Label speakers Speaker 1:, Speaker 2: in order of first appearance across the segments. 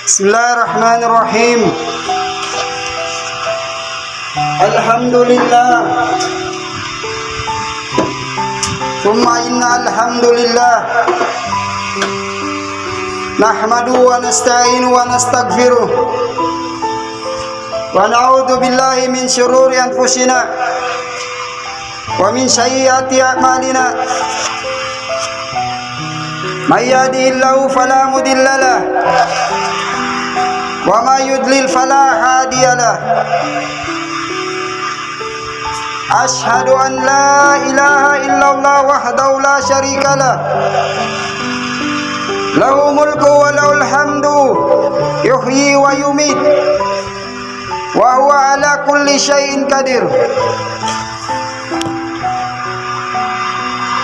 Speaker 1: Bismillahirrahmanirrahim. Alhamdulillah. Thumma inna alhamdulillah. Nahmaduhu wa nasta'inu wa nastaghfiruh. Wa na'udzu billahi min syururi anfusina wa min sayyiati a'malina. May yahdihillahu fala mudilla lahu wa may yudlil fala hadiya lahu. Ashhadu an la ilaha illallah wahdahu la syarika lah. Lahu mulku wa lahul hamdu yuhyi wa yumit wa huwa ala kulli syai'in qadir.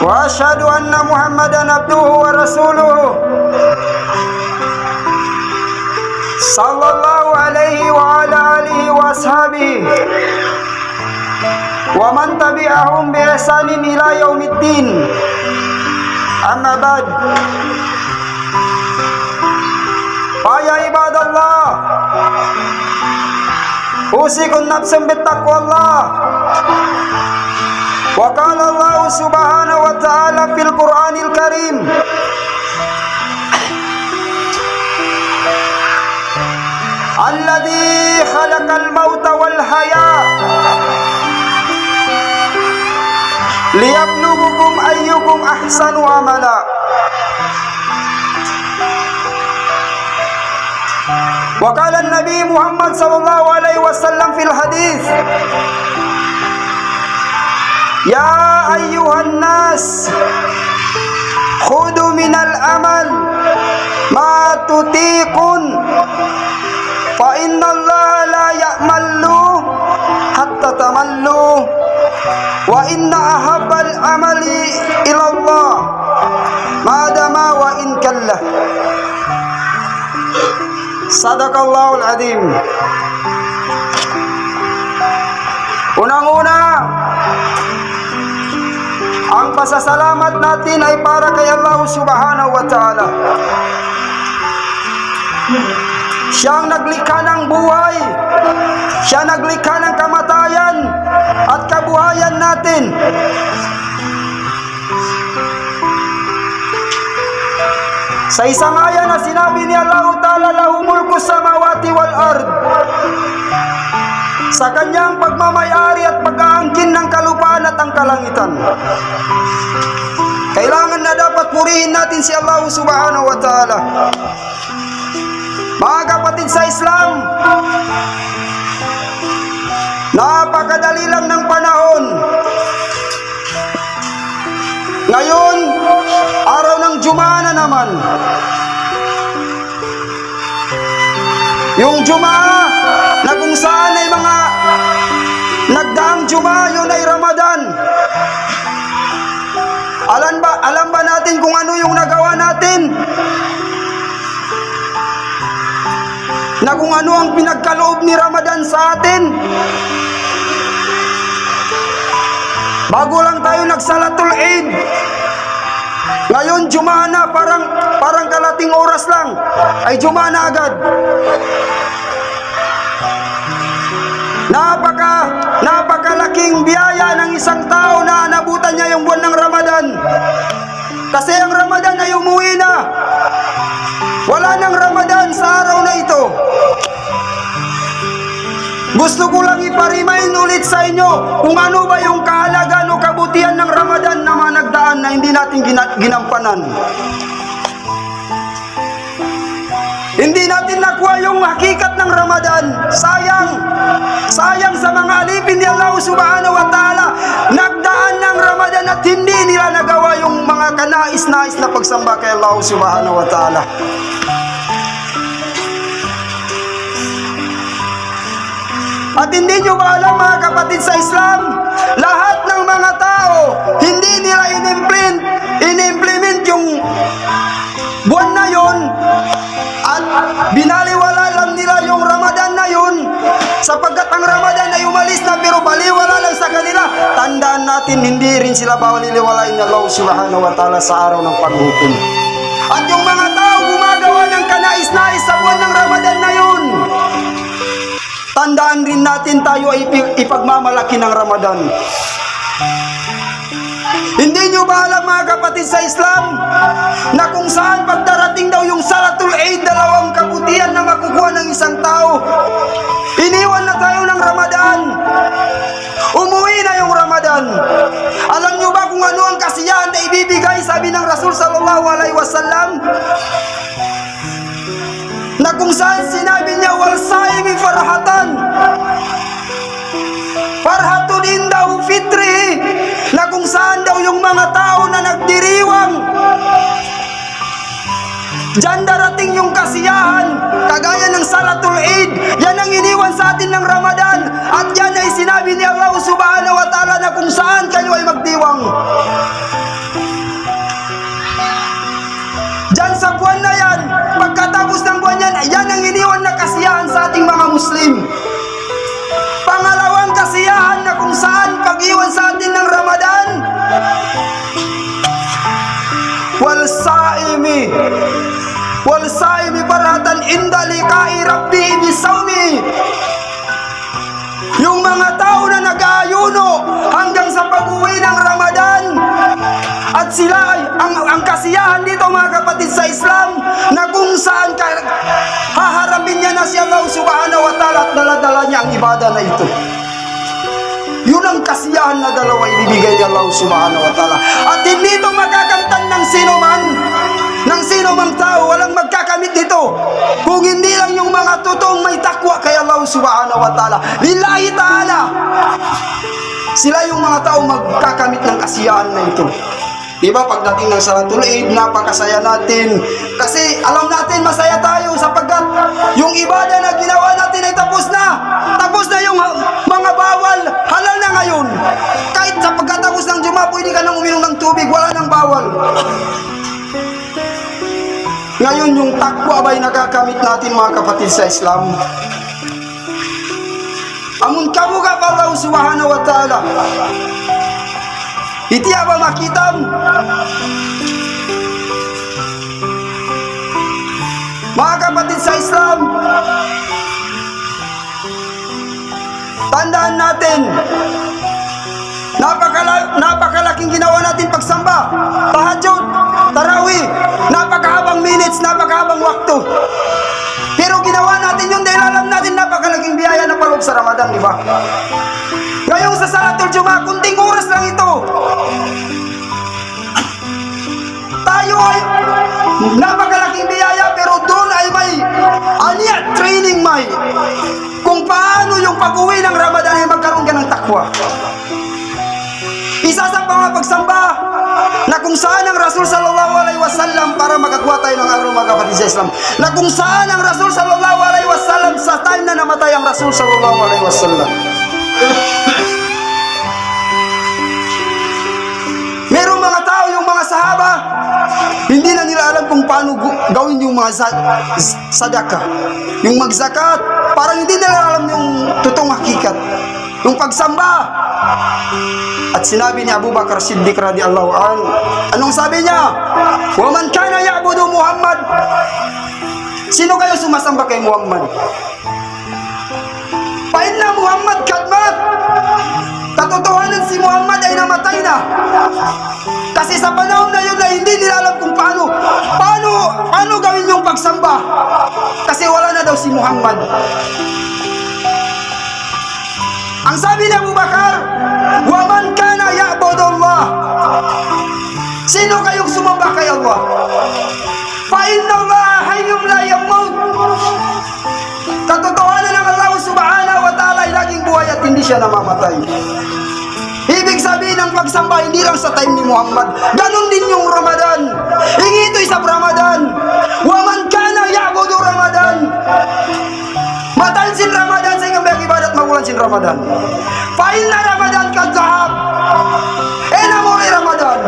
Speaker 1: Wa asyhadu anna Muhammadan abduhu wa rasuluhu sallallahu alaihi wa ala alihi wa ashabihi wa man tabi'ahum bi ihsanin ila yaumiddin. Amma ba'd. Ya ibadallah, usikum nafsan bittaqwallah. Wa qala Allah subhanahu wa ta'ala fil Qur'anil Karim, alladzi khalaqal mauta wal haya liyabluwakum ayyukum ahsanu amala. Wa qala an-nabi Muhammad sallallahu alaihi wasallam fil hadits, ya ayyuhan nas khudu minal amal ma tutiqun fa inna Allah la ya'mallu hatta tamallu wa inna ahabbal amali ila Allah madama wa in kallah. Sadaqallahul azim. Unang-una, ang pasasalamat natin ay para kay Allah subhanahu wa ta'ala. Siyang naglikha ng buhay, siya naglikha ng kamatayan at kabuhayan natin. Sa isang aya na sinabi ni Allah Ta'ala, lahu mulku samawati wal ard. Sa kanyang pagmamayari at pag-aangkin ng kalupaan at ang kalangitan. Kailangan na dapat purihin natin si Allah subhanahu wa ta'ala. Mga kapatid sa Islam, napakadali lang ng panahon. Ngayon, araw ng Jumaa na naman. Yung Jumaa na kung saan ay mga nagdaang Jumaa, yun ay Ramadan. Alam ba natin kung ano yung nagawa natin? Na kung ano ang pinagkaloob ni Ramadan sa atin? Bago lang tayo nagsalatul Eid, ngayon Jumaa na, parang kalating oras lang ay Jumaa na agad. Napakalaking biyaya ng isang tao na anabutan niya yung buwan ng Ramadan. Kasi ang Ramadan ay umuwi na. Wala nang Ramadan sa araw na ito. Gusto ko lang ipa-remind ulit sa inyo kung ano ba yung kahalagan o kabutihan ng Ramadan na mga nagdaan na hindi natin ginampanan. Hindi natin nakuha yung hakikat ng Ramadan. Sayang sa mga alipin ni Allah subhanahu wa ta'ala. Nagdaan ng Ramadan at hindi nila nagawa yung mga kanais-nais na pagsamba kay Allah subhanahu wa ta'ala. At hindi nyo ba alam mga kapatid sa Islam, lahat ng mga tao, hindi nila in-implement yung buwan na yun at binaliwala lang nila yung Ramadan na yun, sapagkat ang Ramadan ay umalis na pero baliwala lang sa kanila. Tandaan natin, hindi rin sila bawaliliwalain ng Allah subhanahu wa ta'ala sa araw ng paghukom. At yung mga tao gumagawa ng kanais-nais sa buwan ng Ramadan, tandaan rin natin tayo ay ipagmamalaki ng Ramadan. Hindi nyo ba alam mga kapatid sa Islam na kung saan pagdarating daw yung Salatul Eid, dalawang kabutihan na makukuha ng isang tao? Iniwan na tayo ng Ramadan. Umuwi na yung Ramadan. Alam nyo ba kung ano ang kasiyahan na ibibigay, sabi ng Rasul sallallahu alaihi wasallam, na kung saan sinabi niya, wal saimi farhatan, farhatun indahu fitri, na kung saan daw yung mga tao na nagdiriwang, diyan darating yung kasiyahan, kagaya ng Salatul Eid. Yan ang iniwan sa atin ng Ramadan, at yan ay sinabi ni Allah subhanahu wa ta'ala na kung saan kayo ay magdiwang. Diyan sa buwan na yan, pagkatapos ng buwan yan, yan ang iniwan na kasiyahan sa ating mga Muslim. Pangalawang kasiyahan na kung saan pag-iwan sa atin ng Ramadan, wal saimi farhatan inda liqa'i rabbi bisawmi. Yung mga tao na nag-aayuno hanggang sa pag-uwi ng Ramadan, at sila ay ang kasiyahan dito mga kapatid sa Islam, na kung saan haharapin niya na si Allah subhanahu wa ta'ala at dala-dala niya ang ibadah na ito. Yun ang kasiyahan na dalawa ibibigay ni Allah subhanahu wa ta'ala. At hindi ito magagamtan ng sino mang tao. Walang magkakamit dito kung hindi lang yung mga totoong may takwa kay Allah subhanahu wa ta'ala. Lillahi ta'ala, sila yung mga tao magkakamit ng kasiyahan na ito. Diba, pagdating ng Salatul Eid, napakasaya natin. Kasi alam natin masaya tayo sapagkat yung ibadah na ginawa natin ay tapos na. Tapos na yung mga bawal, halal na ngayon. Kahit sa pagkatapos ng Juma, pwede ka nang uminom ng tubig, wala nang bawal. Ngayon yung takwa ba'y nagagamit natin mga kapatid sa Islam? Amun kamuga pa Allah subhanahu wa ta'ala, iti ba makitam? Mga kapatid sa Islam, tandaan natin, napakalaking ginawa natin pagsamba, tahajjud, tarawih, napakahabang minutes, napakahabang waktu. Pero ginawa natin yun dahil alam natin napakalaking biyaya na paloob sa Ramadan, di ba? Ngayong sa Salatul Jumaah, kunting oras lang ito. Tayo ay napakalaking biyaya, pero doon ay may training may kung paano yung pag-uwi ng Ramadan ay magkaroon ka ng takwa. Isa sa mga pagsamba na kung saan ang Rasul sallallahu alaihi wasallam, para makakuha tayo ng araw mga kapatid sa Islam, na kung saan ang Rasul sallallahu alaihi wasallam sa time na namatay ang Rasul sallallahu alaihi wasallam, merong mga tao, yung mga sahaba, hindi na nila alam kung paano gawin yung mga sadaka, yung magzakat. Parang hindi nila alam yung totoong hakikat, yung pagsamba. At sinabi ni Abu Bakar Siddiq radhiyallahu anhu, anong sabi niya? Wa man kana ya'budu Muhammad, sino kayo sumasamba kay Muhammad? Fa inna Muhammad kadmat, katotohanan si Muhammad ay namatay na. Kasi sa panahon na yun na hindi nila alam kung paano gawin yung pagsamba, kasi wala na daw si Muhammad. Ang sabi ni Abu Bakar, wa man kana ya'budu Allah, sino kayong sumamba kay Allah? Fa inna Allah hayyun la yamut, katotohanan ng Allah subhanahu wa ta'ala ay laging buhay at hindi siya namamatay. Ibig sabihin ng pagsamba hindi lang sa time ni Muhammad, ganun din yung Ramadan. Hingi ito'y sa Ramadan. Wa man kana ya'budu Ramadan, matansin Ramadan sa ikang ibadat magulan sin Ramadan. Fa inna Ramadan kadzahab, enamori Ramadan.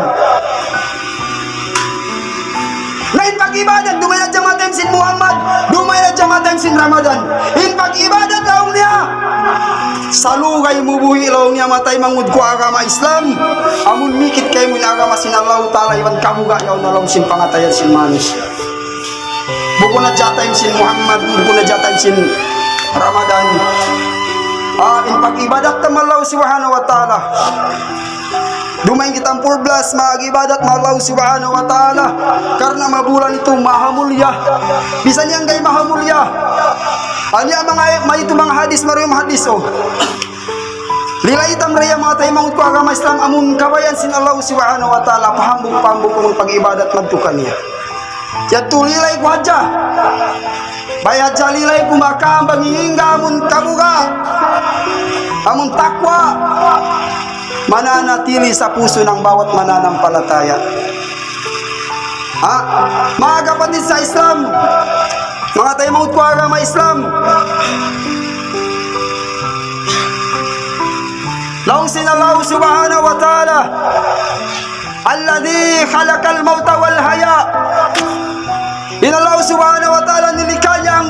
Speaker 1: Lain pag-ibadat, dumay na jamatem sin Muhammad, dumay na jamatem sin Ramadan. In pag-ibadat daw niya, salugay mubuhi law niya matay mangud ko agama Islam. Amun mikit kay mo agama sin Allah Ta'ala, iwan kamuga yaw na law sin pangatayan sin manis. Buko na jatay sin Muhammad, buko na jatay sin Ramadan. In pag-ibadat ta Allah subhanahu wa ta'ala. Dumain kitang purblas, mag-ibadat Allah subhanahu wa ta'ala. Karena mabulan ito mahamulya. Bisan yang gay mahamulya. Anya mga may ito mga hadis, mariyong hadis Lilay itam raya mga tayo mangut ko agama Islam amun kabayan sin Allah subhanahu wa ta'ala pahambog-pahambog kung pag-ibadat magtukan niya. Yatu lilay ko hadja. Bayad sa lilay ko makambang hingga amun kabuga. Amun takwa. Mananatili sa puso ng bawat mananampalataya. Mga kapatid sa Islam, mga tayo mangut ko agama Islam, lausin Allah subhanahu wa ta'ala alladhi khalaqal mauta wal haya. Allah subhanahu wa ta'ala nilikha niya ang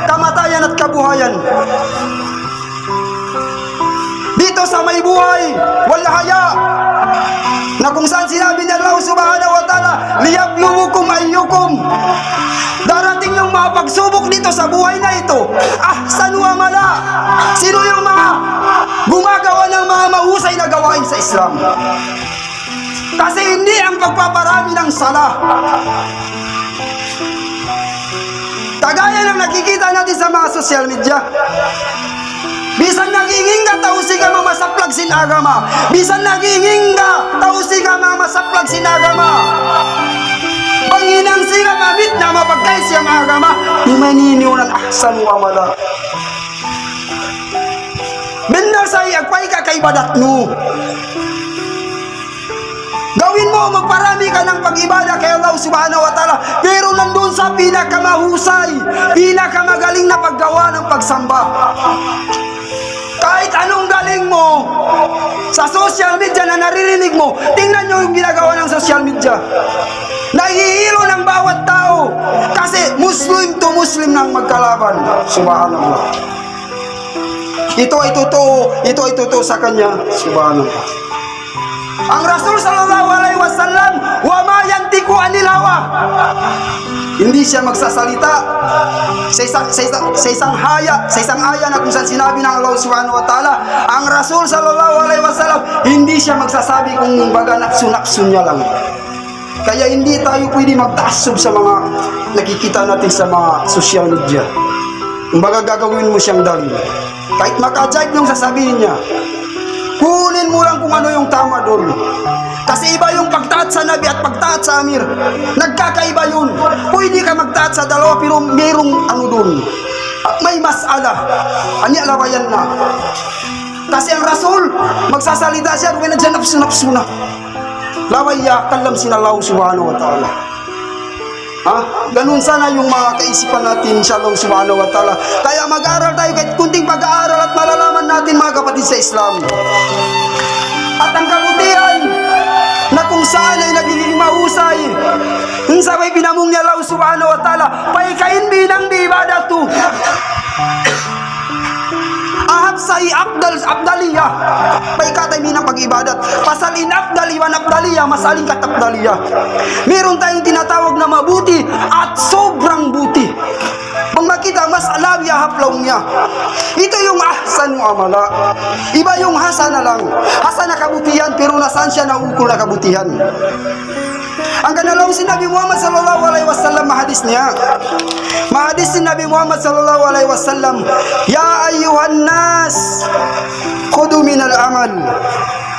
Speaker 1: kamatayan at kabuhayan. Dito sa may buhay wal haya na kung saan sinabi ni Allah subhanahu wa ta'ala liyabluwukum ayyukum, darating yung mga pagsubok dito sa buhay na ito. Ahsanu amala, sino yung mga gumagawa ng mga mahusay na gawain sa Islam. Kasi hindi ang pagpaparami ng sala. Kagaya ng nakikita natin sa mga social media. Bisan nagingin ka, tausi ka mamasaplag sin agama. Bisan nagingin ka, tausi ka mamasaplag sin agama. Panginang sila mabit na mapagkais yung agama. Imaniniunan ahsan wa mala. Benar sa agpay ka kay badat mo. Gawin mo, magparami ka ng pag-ibada kay Allah subhanahu wa ta'ala. Pero nandun sa pinakamahusay, pinakamagaling na paggawa ng pagsamba. Kahit anong galing mo sa social media na naririnig mo, tingnan nyo yung ginagawa ng social media. Nahihilo ng bawat tao kasi Muslim to Muslim nang magkalaban. Subhanallah. Ito ay totoo sa kanya. Subhanallah. Ang Rasul sallallahu alaihi wasallam, wa ma yantiku anil hawa. Hindi siya magsasalita sa isang aya na kung saan sinabi ng Allah subhanahu wa ta'ala. Ang Rasul sallallahu alaihi wasallam, hindi siya magsasabi kung baga naksu-naksu niya lang. Kaya hindi tayo pwede magtaasub sa mga nakikita natin sa mga social media. Kung baga gagawin mo siyang dalil. Kahit makajive yung sasabihin niya, kunin mo lang kung ano yung tama doon. Kasi iba yung pagtaat sa Nabi at pagtaat sa Amir. Nagkakaiba yun. Pwede ka magtaat sa dalawa pero mayroong ano doon. May masala. Anya lawayan na. Kasi ang Rasul, magsasalita siya kung nandiyan napsu-napsu na. Lawaya, kalam sinalaw subhanahu wa ta'ala. Ganun sana yung mga kaisipan natin insyaAllah subhanahu wa ta'ala. Kaya mag-aaral tayo kahit kunting pag-aaral at malalaman natin mga kapatid sa Islam. At ang kabutihan na kung saan ay nagiging mahusay, kung sa may pinamong niya Allah subhanahu wa ta'ala, paikain binang di ibadatu. Ahab say abdaliyah. Paikatay minang pag-ibadat. Pasalin abdali wan abdaliyah, masaling kat abdaliyah. Meron tayong tinatawag na mabuti at sobrang buti. Kung makita mas alawi haplaw niya. Ito yung ahsan wa amala. Iba yung hasana lang. Hasana kabutihan pero nasaan siya naukol na kabutihan. Ang kanalaw si Nabi Muhammad sallallahu alaihi wasallam mahadis niya. Mahadis si Nabi Muhammad sallallahu alaihi wasallam, ya ayyuhan nas khudu minal amal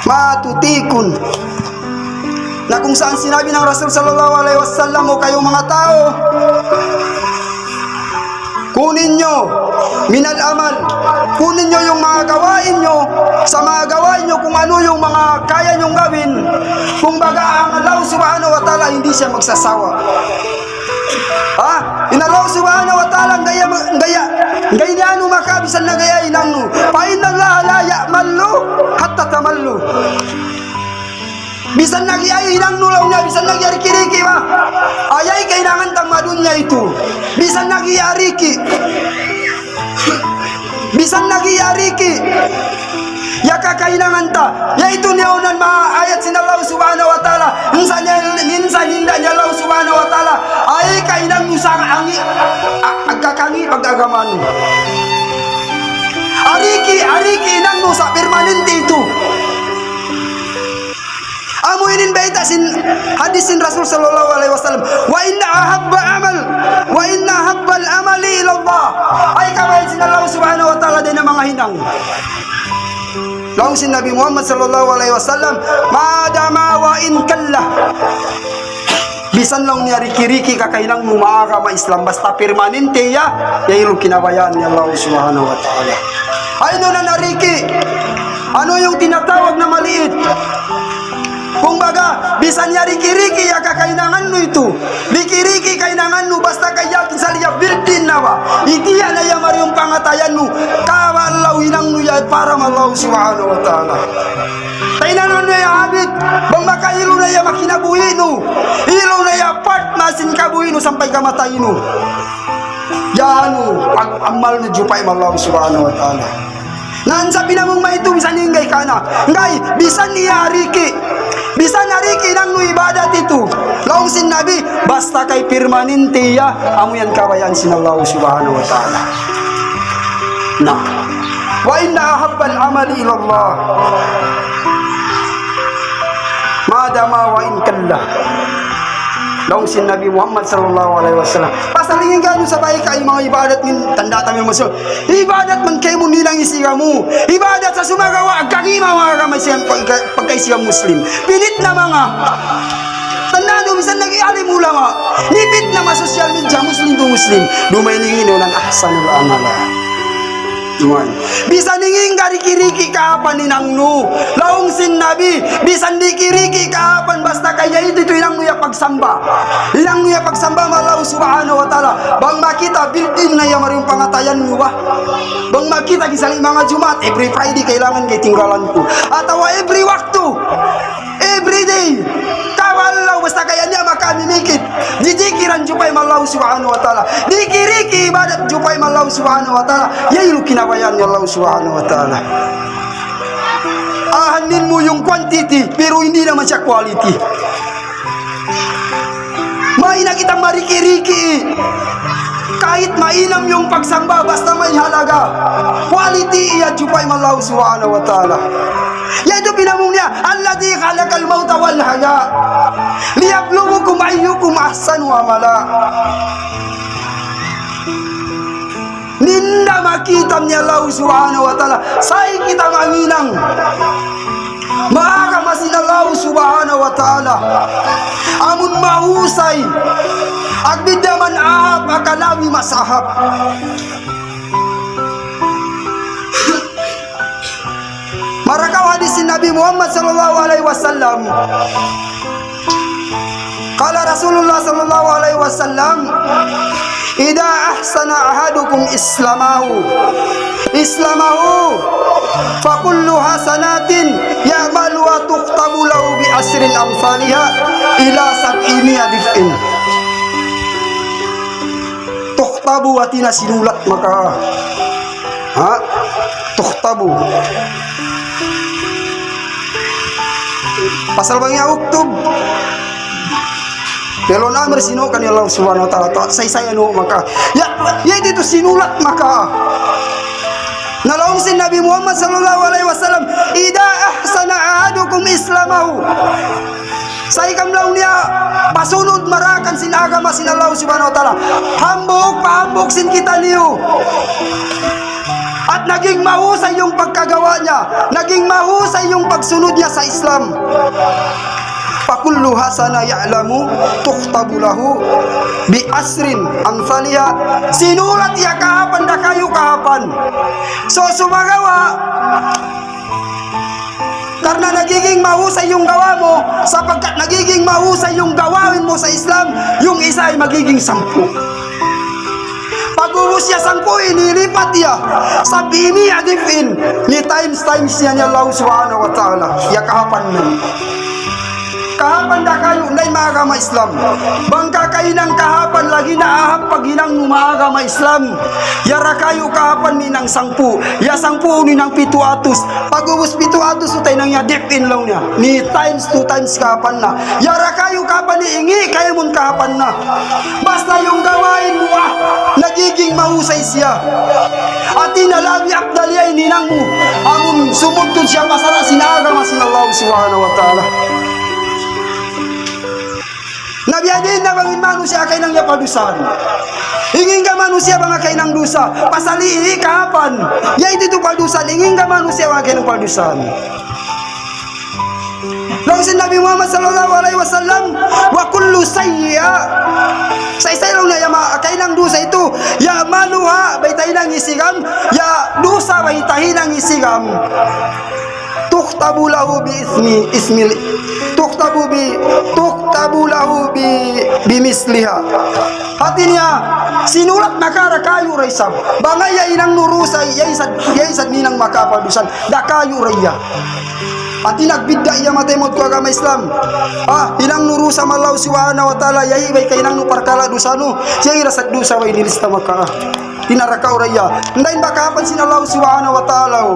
Speaker 1: ma tutikun. Na kung saan sinabi ng Rasul sallallahu alaihi wasallam, o kayong mga tao, kunin nyo minal amal, kunin nyo yung mga gawain nyo, sa mga gawain nyo kung ano yung mga kaya nyong gawin. Kung baga ang Allah subhanahu wa ta'ala hindi siya magsasawa. Inalaw subhanahu wa ta'ala gaya niya ano makabisan na gaya inang pa inna Allah la ya'mallu hatta tamallu. Bisan nagyay inang nulaw niya, bisan nagyari kiriki ba, ayay kailangan tang madunya itu. Bisan nagyariki, bisan nagyariki, ya kakailangan ta, yaitu niyonan mga ayat sin Allah subhanahu wa ta'ala. Minsan ninda niya Allah subhanahu wa ta'ala ay kailang musang angi agkakangi pag-agaman. ariki nang no sa permanente ito. Amo ininbaita sin hadis sin Rasul sallallahu alaihi wasallam, wa inna habbal amali ila Allah, ay kawain sin Allah subhanahu wa ta'ala din ang mga hinang. Laong sin Nabi Muhammad sallallahu alaihi wasallam, madama wa in kalla, bisan lang niya riki-riki kakailang mumaaka ma-Islam, basta permanente ya yung kinabayaan ni Allah subhanahu wa ta'ala. Ay no na nariki, ano yung tinatawag na maliit? Kung baga, bisan niya riki-riki ya kakainangan no ito, riki-riki kainangan no, basta kaya kisaliya bildin na ba, itiya na ya mariyong pangatayan no, kawallaw hinang no ya para malaw subhanahu wa ta'ala. Tainanon na ya habit, bang makailo na ya makinabuhi no, ilo na ya part masin kabuhi no, sampay kamatay no. Yan no, pag-amal na jupay malaw subhanahu wa ta'ala. Ngan sa pinamong maito, bisan ingay ka na, ngay, bisan niya riki, bisan nariki nang no ibadat ito. Laong sin Nabi, basta kay permanente ya, amo yan kawayan sin Allah subhanahu wa ta'ala. Na, wa inna ahabbal amali ilallah, madama wa in kalla. Laong sin Nabi Muhammad sallallahu alaihi wasallam, pasalingin ka sa bahay ka, yung mga ibadat min tanda tayo mo so, ibadat man kayo mo nilang isiga mo, ibadat sa sumagawa, agkakima mga kamay siyang pagkaisiyang Muslim, pilit na mga tanda do, bisan nag-iali mo lang nipit na social media, Muslim to Muslim, dumay ningin ng ahsanul amala. Iwan. Bisan ninging gariki-riki kahapan ni nangno, laong sin Nabi, bisan dikiriki kahapan, basta kaya ito inang nuya pagsamba, inang nuya pagsamba malaw subhanahu wa ta'ala. Bang makita built-in na yung mariyong pangatayan mo ba, bang makita gisali mga Jumat, every Friday kailangan kay tinggalan ko, atawa every waktu, every day kawallaw, basta kaya niya makamimikit, dijikiran jupay malaw subhanahu wa ta'ala, dikiriki ibadat jupay malaw subhanahu wa ta'ala, yailu kinabayan ni Allah subhanahu wa ta'ala. Ahanin mo yung quantity, pero hindi naman siya quality. Mainang kitang mariki-riki, kahit mainam yung pagsamba, basta may halaga, quality iya jupay malaw subhanahu wa ta'ala. Ya itu pinamong niya, alladhi khalaqal mauta wal haya liyabluwakum ayyukum ahsanu amala. Ninda makitam niya Allah subhanahu wa ta'ala, say kita manginang maakamasin Allah subhanahu wa ta'ala, amun mahusay agbidaman ahap akalami masahap. Marakaw hadisin Nabi Muhammad sallallahu alaihi wasallam, qala Rasulullah sallallahu alaihi wasallam, idza ahsana ahadukum islamahu fa kullu hasanatin ya'malu wa tuqtabu lahu bi asrin amsalha ila 700 dif'in. Tuqtabu wa tina sinulat maka tuqtabu pasal bangnya uktub pero namer sino kan Allah subhanahu wa ta'ala say ano maka ya itu sinulat maka nalaong sin Nabi Muhammad sallallahu alaihi wasallam, idza ahsana ahadukum islamahu, say kamlaw niya pasunod marakan sin agama sin Allah subhanahu wa ta'ala, hambok sin kita niyo, at naging mahusay yung pagkagawa niya, naging mahusay yung pagsunod niya sa Islam. Fakullu hasana ya'lamu tuqtabu lahu bi asrin amsalha, sinulat ya kahapan da kayo kahapan. So sumagawa karena nagiging mahusay yung gawa mo, sapagkat nagiging mahusay yung gawawin mo sa Islam, yung isa ay magiging 10. Pag-ubos niya 10, inilipat niya sa bimi adifin ni times niya ni Allah subhanahu wa ta'ala, ya kahapan mo. kahapan da kayo nay mga kama Islam. Bangka kayo ng kahapan lagi naahap pag inang mga kama Islam. Yara kayo kahapan ni ng 10. Ya 10 ni ng 700. Pag ubos 700 utay nang ya deep in lang niya. Ni times 2 times kahapan na. Yara kayo kahapan ni ingi kayo mun kahapan na. Basta yung gawain mo nagiging mahusay siya. At inalabi akdaliya ininang mo. Amon sumugtod siya masara sinaga masinallahu subhanahu wa ta'ala. Nabiyadin na bangin manusia kay nang yapadusan. Ingin ka manusia mga kay nang dusa. Pasalihi kahapan. Ya ito padusan. Ingin ka manusia mga kay nang padusan. Lang si Nabi Muhammad sallallahu alaihi wasallam wa kullu sayya. Sa isa lang na ya kay nang dusa ito. Ya maluha baytay nang isigam. Ya dusa baytahin nang isigam. Tuktabu lahu bi ismi tuktabu lahu bi misliha. Hati niya sinulat nakara kayu raisab. Bangay ya inang nurusay ya isad ninang makapadusan. Da kayu raya. At nagbidda iya matay mo ko agama Islam. Ilang nurusa malaw subhanahu wa ta'ala yahi bay kay nang nuparkala dusano. Siya irasad dusa way nilista maka. Tinaraka uraya. Ndain ba kahapan sinalaw subhanahu wa ta'ala.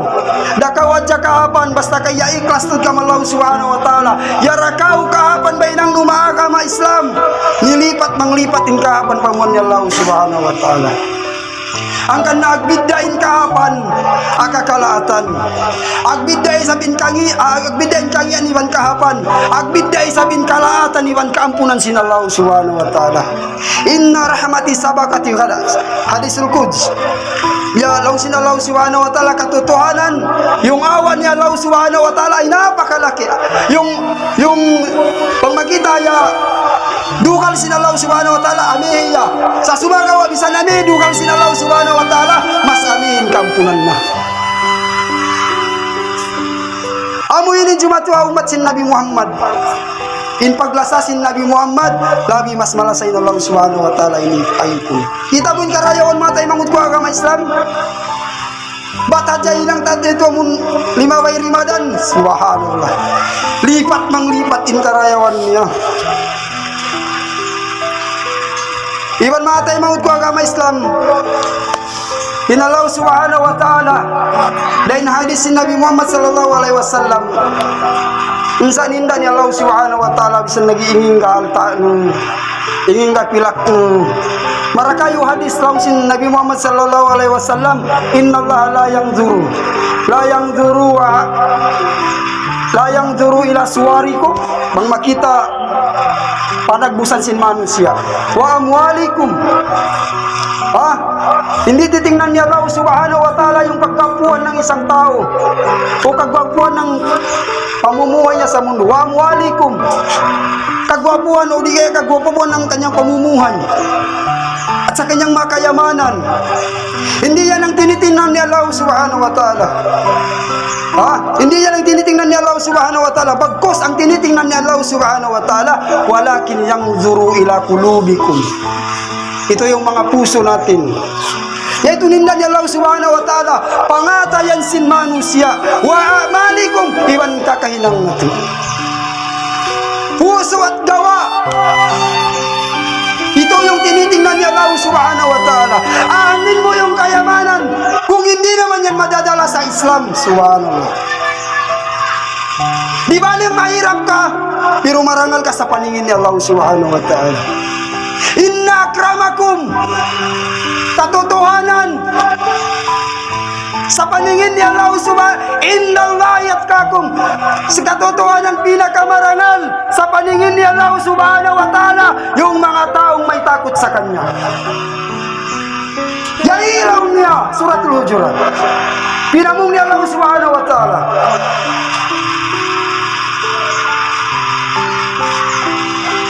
Speaker 1: Dakawadya kahapan basta kaya ikhlas tud ka malaw subhanahu wa ta'ala. Yarakaw kahapan bay nang numaagama Islam. Nilipat manglipat in kahapan pamuan ni Allah subhanahu wa ta'ala. Ang kan nagbiddain kahapan akakalaatan. Agbidday sabin kangi agbiddain kangi aniwan kahapan. Agbidday sabin kalaatan iwan kaampunan sinallahu subhanahu wa ta'ala. Inna rahmati sabaqati hadisul quds. Ya law sinallahu subhanahu wa ta'ala katotohanan yung awan niya Allah subhanahu wa ta'ala ay napakalaki. Yung pag makita ya dukal sinallahu subhanahu wa ta'ala amiya. Sa sumagawa bisan ami dukal sinallahu subhanahu wa ta'ala mas amin kampunan na. Amo ini jumatwa umat sin Nabi Muhammad. In paglasasin Nabi Muhammad labi mas malasay na Allah subhanahu wa ta'ala ini ayipun. Kita pun karayawan matay mangut ko agama Islam. Bata jay lang tatay ito mun 5 way Ramadan. Subhanallah. Lipat manglipat in karayawan niya. Iban matay mangut ko agama Islam. Inalaw subhanahu wa ta'ala dain hadis si Nabi Muhammad sallallahu alaihi wasallam. Unsa ninda ni Allah subhanahu wa ta'ala bisan nagiinging ka alta inging ka pilak marakayo hadis lang si Nabi Muhammad sallallahu alaihi wasallam. Innallaha la yanzuru ila suwarikum bang makita panagbusan sin manusia wa amwalikum. Hindi titingnan niya Allah subhanahu wa ta'ala yung pagkapuan ng isang tao o kagwapuan ng pamumuhay niya sa mundo. Wa amwalikum. Kagwapuan o di kaya kagwapuan ng kanyang pamumuhay at sa kanyang makayamanan. Hindi yan ang tinitingnan ni Allah subhanahu wa ta'ala. Hindi yan ang tinitingnan ni Allah subhanahu wa ta'ala. Bagkos ang tinitingnan ni Allah subhanahu wa ta'ala, walakin yanzuru ila qulubikum. Ito yung mga puso natin. Yaitu ninda ni Allah subhanahu wa ta'ala pangatayan sin manusia wa amalikum iwan kakahinang natin. Puso at gawa. Ito yung tinitingnan ni Allah subhanahu wa ta'ala. Anin mo yung kayamanan kung hindi naman yan madadala sa Islam. Subhanallah. Di ba mahirap ka pero marangal ka sa paningin ni Allah subhanahu wa ta'ala. Inna akramakum, katotohanan sa paningin ni Allah subhanahu, innallaha yatqakum, sa katotohanan pinakamarangal sa paningin ni Allah subhanahu wa ta'ala yung mga taong may takot sa kanya. Yairaw niya suratul Hujurat, pinamong ni Allah subhanahu wa ta'ala.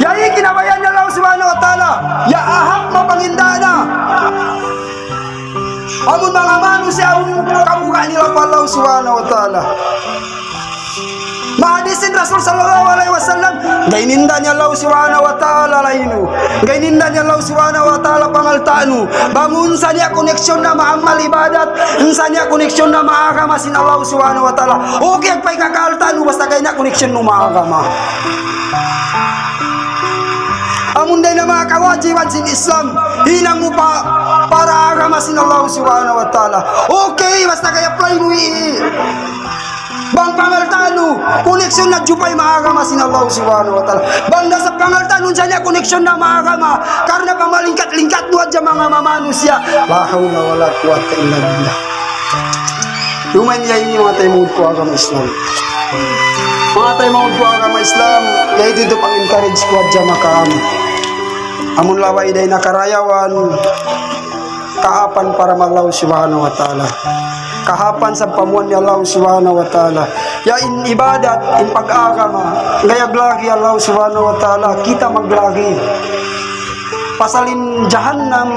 Speaker 1: Yai kinabayan ni Allah subhanahu wa ta'ala ya ahap mapangindana amun mga manusia kamuka nila pa Allah subhanahu wa ta'ala Mahadisin Rasul sallallahu alaihi wasallam, gaininda niya Allah subhanahu wa ta'ala lainu, gaininda niya Allah subhanahu wa ta'ala pangaltaanu, bangun sa niya koneksyon na maamal ibadat, unsa niya koneksyon na maagama sin Allah subhanahu wa ta'ala. Okay pay kakaltaanu basta kay na koneksyon no maagama. Amunday na mga kawajiban sin Islam, hinang mo pa para agama sin Allah subhanahu wa ta'ala. Okay basta kay apply mo bang pangaltano, koneksyon na jupay maagama sin Allah subhanahu wa ta'ala. Bang nasa pangaltano siya niya koneksyon na maagama, karena pamalingkat-lingkat nuad siya mga mamanusya. La hawla wala quwwata illa billah. Lumay niya yung mga tayo mawad ko agama Islam. Mga tayo mawad ko agama Islam, kaya dito pang-encourage ko at dyan makaam. Amun laway day nakarayawan, kaapan para malaw subhanahu wa ta'ala. Kahapan sa pamuan ni Allah subhanahu wa ta'ala. Ya in ibadat, in pag-agama, gayag lagi Allah subhanahu wa ta'ala, kita maglagi. Pasalin jahannam,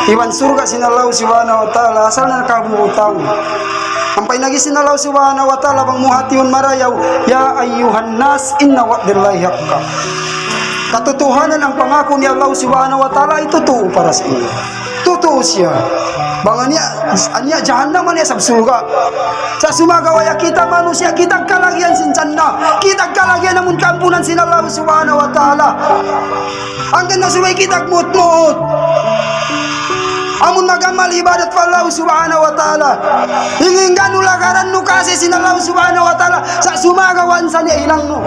Speaker 1: iwan surga sin Allah subhanahu wa ta'ala, asal na nakabutang. Ang painagisin Allah subhanahu wa ta'ala, bang muhatiun marayaw, ya ayyuhan nas, inna wa'dillahi haqqa. Katotohanan ang pangako ni Allah subhanahu wa ta'ala, ito totoo para sa inyo. Totoo siya. Bang anya jahannam anya sa surga. Sa sumagawaya kita manusia, kita kalagyan sin jannah, kita kalagyan namun kampunan sin Allah subhanahu wa ta'ala. Ang ganda subay kita mut-mut. Amun magamal ibadat pa Allah subhanahu wa ta'ala, hingin ganu lagaran nu kasi sin Allah subhanahu wa ta'ala sa sumagawan sa niya ilang nu.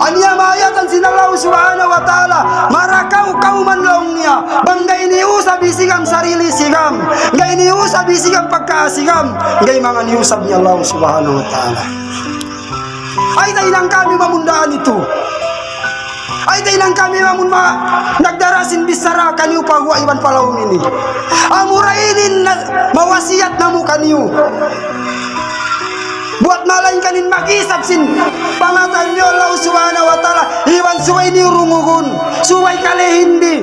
Speaker 1: Anya mayatan sin Allah subhanahu wa ta'ala, marakaw kauman laong niya, bang gay niusab isigam sarili sigam, gay niusab isigam pagkasigam, gay mga niusab niya Allah subhanahu wa ta'ala. Ay tayo lang kami mamundaan ito. Ay tayo lang kami nagdarasin bisara kaniyo pagwa iban palawin ini. Amurainin na mawasiyat na mo kaniyo. Buat malain kanin makisap sin pangatan niyo Allah subhanahu wa ta'ala, iwan suway ni rungugun, suway kali hindi.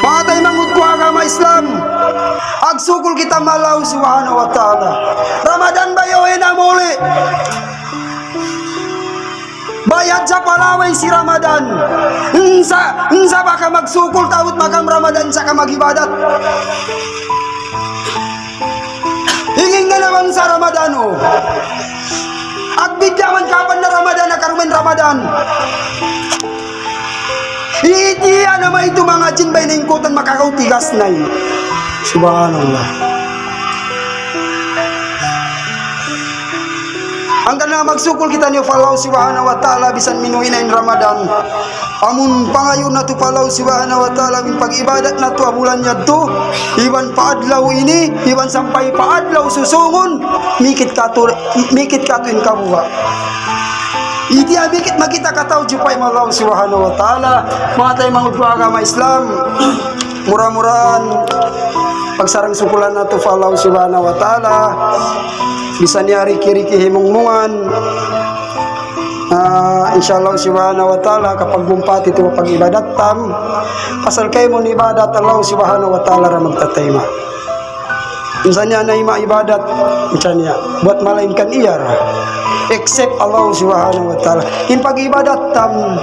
Speaker 1: Mga tayo mangud ko agama Islam, agsukul kita malaw subhanahu wa ta'ala. Ramadan bayoy na muli, bayad sa palaway si Ramadan. Unsa baka magsukul tawut magam Ramadan sa kamagibadat. Hingin nga naman sa Ramadan o. At bigyaman kapan na Ramadan na karumen Ramadan. Iitiya naman ito mga jin bay na ingkutan makakautigas na yun. Subhanallah. Ang kana magsukul kita niyo falaw subhanahu wa ta'ala bisan minuhin na in Ramadan. Amun pangayon na to falaw subhanahu wa ta'ala min pag-ibadat na to abulan niya to. Iban paadlaw ini, iban sampay paadlaw susungon, mikit ka to in kabuha. Iti abikit makita kataw jupay malaw subhanahu wa ta'ala. Mga tayo mangud ko agama Islam, mura-muraan pagsarang sukulan na to falaw subhanahu wa ta'ala. Bisa niya riki-riki himungmungan. Insyaallah subhanahu wa ta'ala kapag bumpati ito pag-ibadat tam, pasal kayo mo ni ibadat Allah subhanahu wa ta'ala ra magtatayma. Insan niya na ima ibadat, insan niya buat malainkan iya ra, except Allah subhanahu wa ta'ala. In pag-ibadat tam,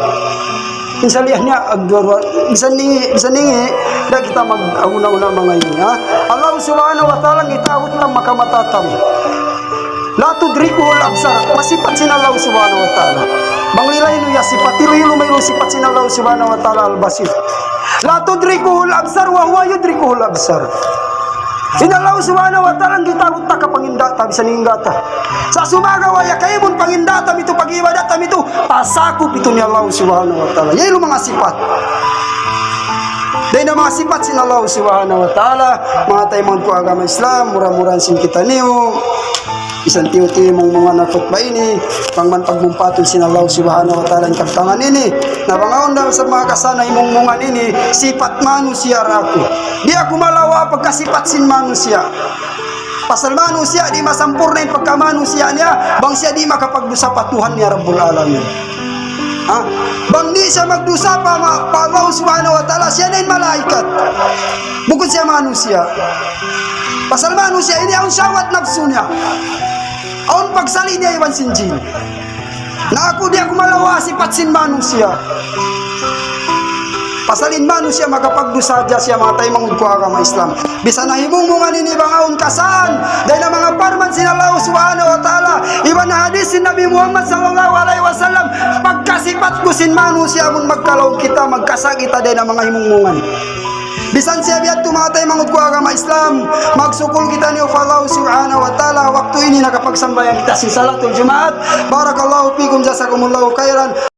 Speaker 1: insan niya agdurwa, bisan ningi da kita mag-una-una mga ini ha. Allah subhanahu wa ta'ala gitawat lang makamatatam. La tudrikuhul absar, masipat sin Allah subhanahu wa ta'ala. Banglilay no ya sifat, tilu may sifat sin Allah subhanahu wa ta'ala al-basir. La tudrikuhul absar wa huwa yudrikuhul absar. In Allah subhanahu wa ta'ala gitawat ta kapangindata bisan ninggata. Sa sumagawaya kayo mon pangindata ito pag-ibadat ito pasakop ito ni Allah subhanahu wa ta'ala. Yelo mga sifat. Dahil na mga sifat sin Allah subhanahu wa ta'ala, mga tayo mga ko agama Islam, mura-muran sin kita niyo. Isang tiyo-tiyo mong mga nakutba ini, pangman pagmumpatol sin Allah subhanahu wa ta'ala ang kaptangan ini, na pangaon na sa mga kasanay mong mungan ini, sipat manusia rako. Di ako malawa pagkasipat sin manusia. Pasal manusia di masampurna yung pagkamanusia niya, bang siya di makapagdusa patuhan niya Rabbul Alamin. Ha? Bangni siya magdusa pa Allah subhanahu wa ta'ala, siya na yung malaikat. Bukod siya manusia. Pasal manusia, ini ang syawat nafsu niya. Ang pagsali niya iwan sinjin. Na ako di ako malawasi patsin manusia. Pasalin manusia makapagdusa dya siya mga tayo mangud ko agama Islam. Bisa na himungungan ini bangaon kasaan. Dahil na mga parman sin Allah subhanahu wa ta'ala. Iba na hadis sin Nabi Muhammad sallallahu alaihi wasallam. Pagkasipat ko sin manusia mong magkalaw kita, magkasagita dahil na mga himungungan. Bisan siya biyat tumatay mangud ko agama Islam, magsukul kita ni Allah subhanahu wa ta'ala. Waktu ini nakapagsambayan kita sin salatul Jumaat. Barakallahu fikum, jazakumullahu khairan.